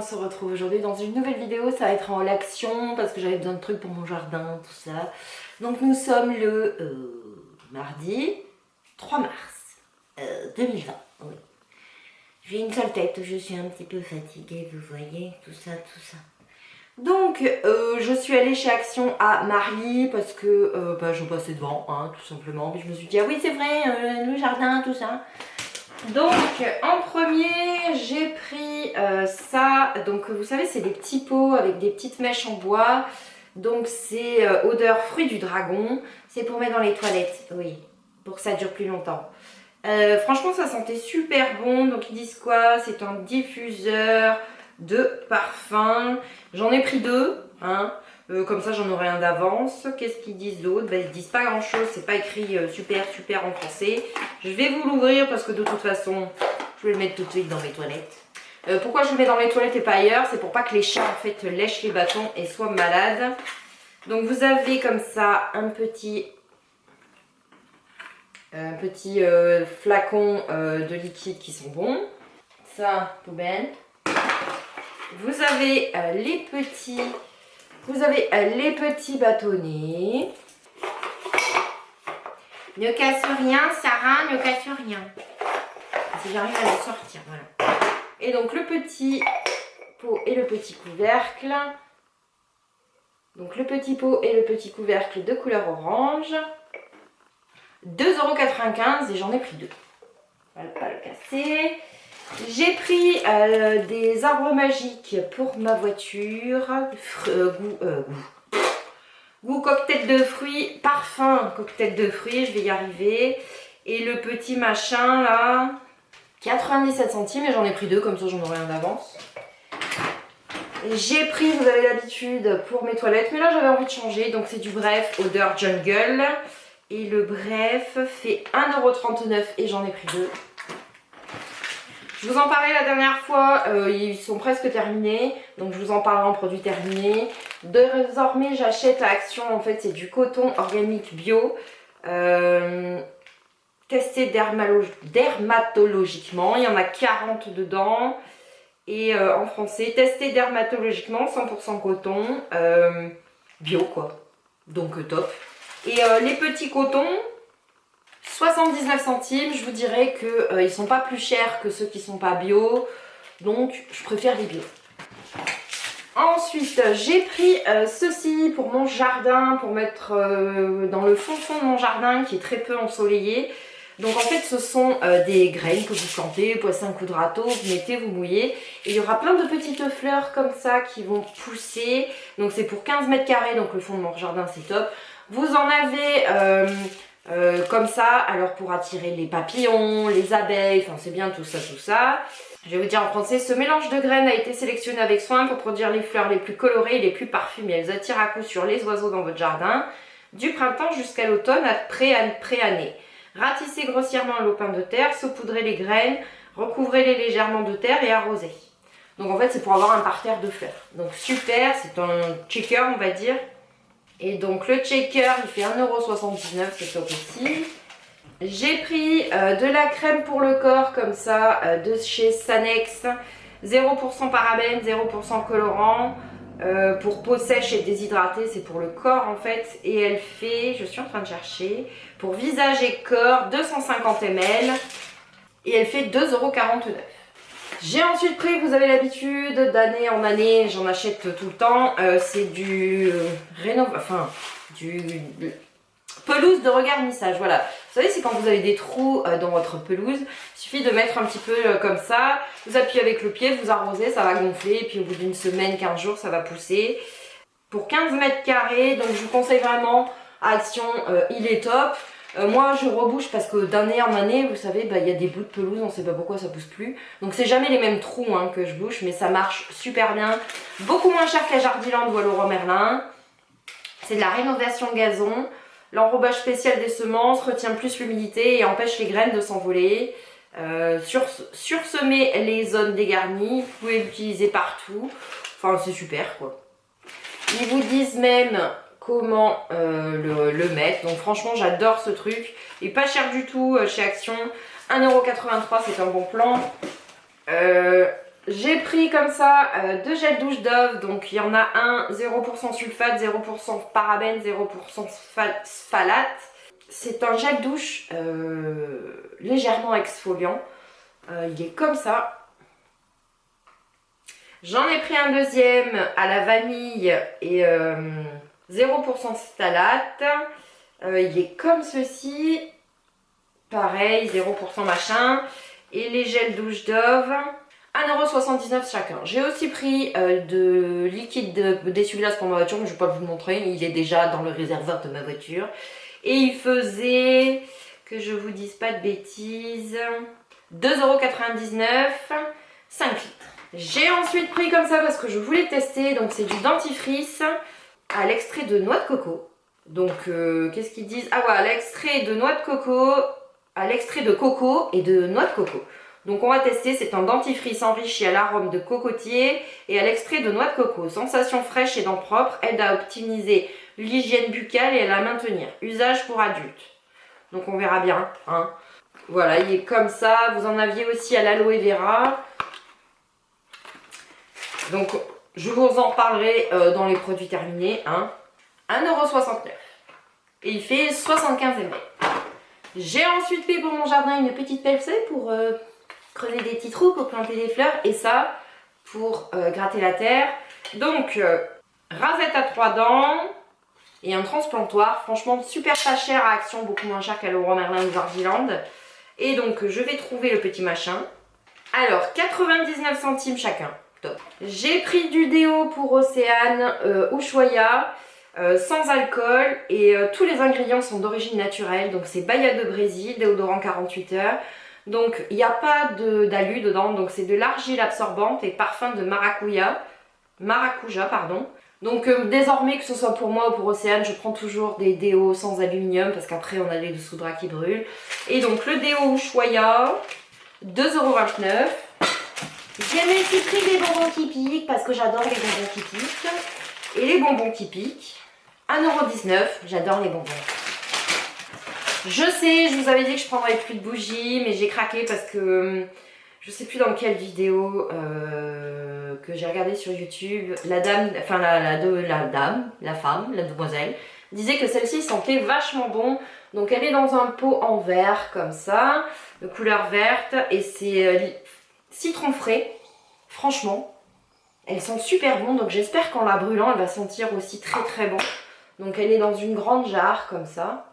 se retrouve aujourd'hui dans une nouvelle vidéo. Ça va être en l'action parce que j'avais besoin de trucs pour mon jardin, tout ça. Donc nous sommes le mardi 3 mars 2020. Oui. J'ai une seule tête, je suis un petit peu fatiguée, vous voyez, tout ça, tout ça. Donc je suis allée chez Action à Marly parce que je passais devant, hein, tout simplement. Puis je me suis dit, ah oui c'est vrai, le jardin, tout ça. Donc en premier j'ai pris ça, donc vous savez c'est des petits pots avec des petites mèches en bois. Donc c'est odeur fruit du dragon, c'est pour mettre dans les toilettes, oui, pour que ça dure plus longtemps. Franchement ça sentait super bon, donc ils disent quoi? C'est un diffuseur de parfum. J'en ai pris deux, hein. Comme ça j'en aurai un d'avance. Qu'est-ce qu'ils disent d'autre? Ils disent pas grand chose, c'est pas écrit super en français. Je vais vous l'ouvrir parce que de toute façon je vais le mettre tout de suite dans mes toilettes. Pourquoi je le mets dans mes toilettes et pas ailleurs? C'est pour pas que les chats en fait lèchent les bâtons et soient malades. Donc vous avez comme ça un petit flacon de liquide qui sont bons. Ça, poubelle. Vous avez les petits bâtonnets. Ne casse rien, Sarah, ne casse rien. Si j'arrive à les sortir, voilà. Et donc le petit pot et le petit couvercle. Donc le petit pot et le petit couvercle de couleur orange. 2,95 € et j'en ai pris deux. On va pas le casser. J'ai pris des arbres magiques pour ma voiture. Goût cocktail de fruits, parfum cocktail de fruits, je vais y arriver. Et le petit machin là, 97 centimes et j'en ai pris deux, comme ça j'en aurai un d'avance. J'ai pris, vous avez l'habitude, pour mes toilettes, mais là j'avais envie de changer, donc c'est du Bref odeur jungle. Et le Bref fait 1,39 € et j'en ai pris deux. Je vous en parlais la dernière fois, ils sont presque terminés, donc je vous en parlerai en produits terminés. Désormais j'achète à Action, en fait c'est du coton organique bio, testé dermatologiquement, il y en a 40 dedans. Et en français, testé dermatologiquement, 100% coton, bio quoi, donc top. Et les petits cotons, 79 centimes, je vous dirais qu'ils ne sont pas plus chers que ceux qui ne sont pas bio, donc je préfère les bio. Ensuite, j'ai pris ceci pour mon jardin, pour mettre dans le fond de mon jardin qui est très peu ensoleillé. Donc en fait ce sont des graines que vous plantez, vous passez un coup de râteau, vous mettez, vous mouillez. Et il y aura plein de petites fleurs comme ça qui vont pousser. Donc c'est pour 15 mètres carrés, donc le fond de mon jardin c'est top. Vous en avez comme ça, alors pour attirer les papillons, les abeilles, enfin c'est bien tout ça, tout ça. Je vais vous dire en français, ce mélange de graines a été sélectionné avec soin pour produire les fleurs les plus colorées et les plus parfumées. Elles attirent à coup sûr les oiseaux dans votre jardin, du printemps jusqu'à l'automne, pré-année. Ratissez grossièrement un lopin de terre, saupoudrez les graines, recouvrez-les légèrement de terre et arrosez. Donc en fait c'est pour avoir un parterre de fleurs. Donc super, c'est un checker on va dire. Et donc le checker il fait 1,79 €, c'est top aussi. J'ai pris de la crème pour le corps comme ça de chez Sanex. 0% parabènes, 0% colorant. Pour peau sèche et déshydratée, c'est pour le corps en fait. Et elle fait, je suis en train de chercher, pour visage et corps, 250 ml. Et elle fait 2,49 €. J'ai ensuite pris, vous avez l'habitude, d'année en année, j'en achète tout le temps. C'est du pelouse de regarnissage, voilà. Vous savez, c'est quand vous avez des trous dans votre pelouse, il suffit de mettre un petit peu comme ça, vous appuyez avec le pied, vous arrosez, ça va gonfler, et puis au bout d'une semaine, 15 jours, ça va pousser. Pour 15 mètres carrés, donc je vous conseille vraiment, Action, il est top. Moi, je rebouche parce que d'année en année, vous savez, il y a des bouts de pelouse, on ne sait pas pourquoi ça pousse plus. Donc c'est jamais les mêmes trous hein, que je bouche, mais ça marche super bien. Beaucoup moins cher qu'à Jardiland ou à Leroy Merlin. C'est de la rénovation gazon. L'enrobage spécial des semences retient plus l'humidité et empêche les graines de s'envoler. Sursemer les zones dégarnies, vous pouvez l'utiliser partout. Enfin, c'est super quoi. Ils vous disent même comment le mettre. Donc franchement, j'adore ce truc. Il est pas cher du tout chez Action. 1,83 €, c'est un bon plan. J'ai pris comme ça deux gels douche Dove, donc il y en a un 0% sulfate, 0% parabène, 0% phthalate. C'est un gel douche légèrement exfoliant, il est comme ça. J'en ai pris un deuxième à la vanille et 0% phthalate, il est comme ceci, pareil 0% machin, et les gels douche Dove. 1,79€ chacun. J'ai aussi pris de liquide d'essuie-glace pour ma voiture, mais je ne vais pas vous le montrer, il est déjà dans le réservoir de ma voiture. Et il faisait, que je vous dise pas de bêtises, 2,99€, 5 litres. J'ai ensuite pris comme ça parce que je voulais tester, donc c'est du dentifrice à l'extrait de noix de coco. Donc qu'est-ce qu'ils disent? Ah ouais, à l'extrait de noix de coco, à l'extrait de coco et de noix de coco. Donc on va tester, c'est un dentifrice enrichi à l'arôme de cocotier et à l'extrait de noix de coco. Sensation fraîche et dents propres, aide à optimiser l'hygiène buccale et à la maintenir. Usage pour adultes. Donc on verra bien. Hein. Voilà, il est comme ça. Vous en aviez aussi à l'aloe vera. Donc je vous en parlerai dans les produits terminés. Hein. 1,69€. Et il fait 75 ml. J'ai ensuite fait pour mon jardin une petite pelle pour creuser des petits trous pour planter des fleurs et ça pour gratter la terre. Donc rasette à 3 dents et un transplantoir, franchement super pas cher à Action, beaucoup moins cher qu'à Leroy Merlin ou Zardiland. Et donc je vais trouver le petit machin. Alors 99 centimes chacun, top. J'ai pris du déo pour Océane Ushuaïa, sans alcool et tous les ingrédients sont d'origine naturelle, donc c'est Bahia de Brésil, déodorant 48 heures. Donc il n'y a pas d'alu dedans, donc c'est de l'argile absorbante et parfum de maracuja, pardon. Donc désormais, que ce soit pour moi ou pour Océane, je prends toujours des déos sans aluminium parce qu'après on a les dessous-draps qui brûlent. Et donc le déo Ushuaïa, 2,29€. J'ai aussi pris des bonbons qui piquent parce que j'adore les bonbons qui piquent. Et les bonbons qui piquent, 1,19€, j'adore les bonbons. Je sais, je vous avais dit que je prendrais plus de bougies, mais j'ai craqué parce que je sais plus dans quelle vidéo que j'ai regardé sur YouTube, la dame, enfin la femme, la demoiselle, disait que celle-ci sentait vachement bon. Donc elle est dans un pot en verre comme ça, de couleur verte, et c'est citron frais. Franchement, elle sent super bon, donc j'espère qu'en la brûlant, elle va sentir aussi très très bon. Donc elle est dans une grande jarre comme ça.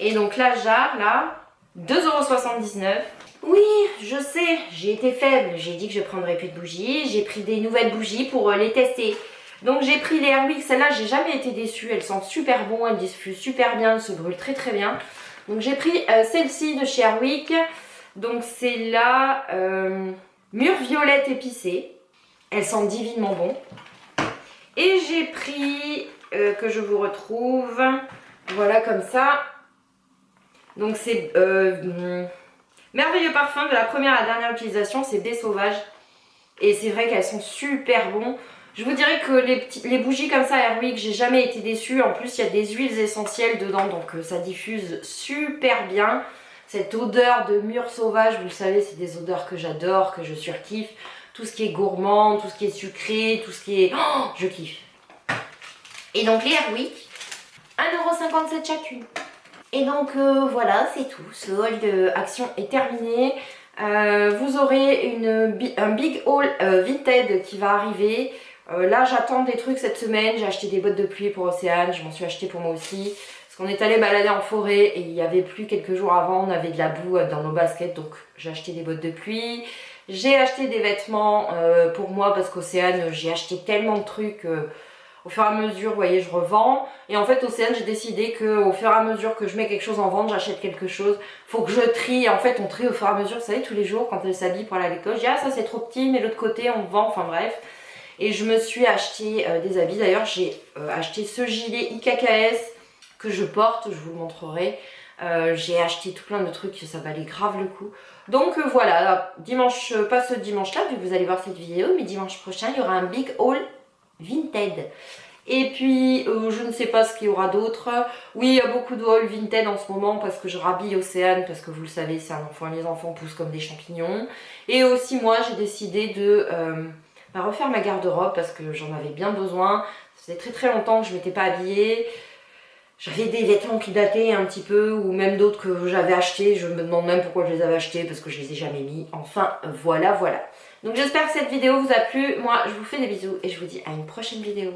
Et donc la jarre là, 2,79€. Oui, je sais, j'ai été faible. J'ai dit que je prendrais plus de bougies. J'ai pris des nouvelles bougies pour les tester. Donc j'ai pris les Airwick. Celle-là, j'ai jamais été déçue. Elles sentent super bon, elles diffusent super bien, elles se brûlent très très bien. Donc j'ai pris celle-ci de chez Airwick. Donc c'est la mûre violette épicée. Elles sentent divinement bon. Et j'ai pris, que je vous retrouve, voilà comme ça. Donc c'est merveilleux parfum de la première à la dernière utilisation, c'est Baie Sauvage. Et c'est vrai qu'elles sont super bons. Je vous dirais que les bougies comme ça Airwick, j'ai jamais été déçue. En plus, il y a des huiles essentielles dedans, donc ça diffuse super bien. Cette odeur de mûre sauvage, vous le savez, c'est des odeurs que j'adore, que je surkiffe. Tout ce qui est gourmand, tout ce qui est sucré, tout ce qui est... Oh, je kiffe. Et donc les Airwick, 1,57€ chacune. Et donc voilà, c'est tout. Ce haul de Action est terminé. Vous aurez un big haul Vinted qui va arriver. Là, j'attends des trucs cette semaine. J'ai acheté des bottes de pluie pour Océane. Je m'en suis acheté pour moi aussi. Parce qu'on est allé balader en forêt et il y avait plus quelques jours avant. On avait de la boue dans nos baskets. Donc j'ai acheté des bottes de pluie. J'ai acheté des vêtements pour moi parce qu'Océane, j'ai acheté tellement de trucs... Au fur et à mesure, vous voyez, je revends. Et en fait, Océane, j'ai décidé qu'au fur et à mesure que je mets quelque chose en vente, j'achète quelque chose. Faut que je trie. En fait, on trie au fur et à mesure, vous savez, tous les jours, quand elle s'habille pour aller à l'école. Je dis, ah, ça c'est trop petit, mais l'autre côté, on vend. Enfin bref. Et je me suis acheté des habits. D'ailleurs, j'ai acheté ce gilet IKKS que je porte. Je vous le montrerai. J'ai acheté tout plein de trucs, ça valait grave le coup. Donc voilà, dimanche, pas ce dimanche-là, vu que vous allez voir cette vidéo, mais dimanche prochain, il y aura un big haul Vinted. Et puis, je ne sais pas ce qu'il y aura d'autre. Oui, il y a beaucoup de haul Vinted en ce moment parce que je rhabille Océane, parce que vous le savez, c'est un enfant, les enfants poussent comme des champignons. Et aussi, moi, j'ai décidé de refaire ma garde-robe parce que j'en avais bien besoin. Ça faisait très très longtemps que je ne m'étais pas habillée. J'avais des vêtements qui dataient un petit peu, ou même d'autres que j'avais achetés. Je me demande même pourquoi je les avais achetés, parce que je les ai jamais mis. Enfin, voilà. Donc j'espère que cette vidéo vous a plu. Moi, je vous fais des bisous et je vous dis à une prochaine vidéo.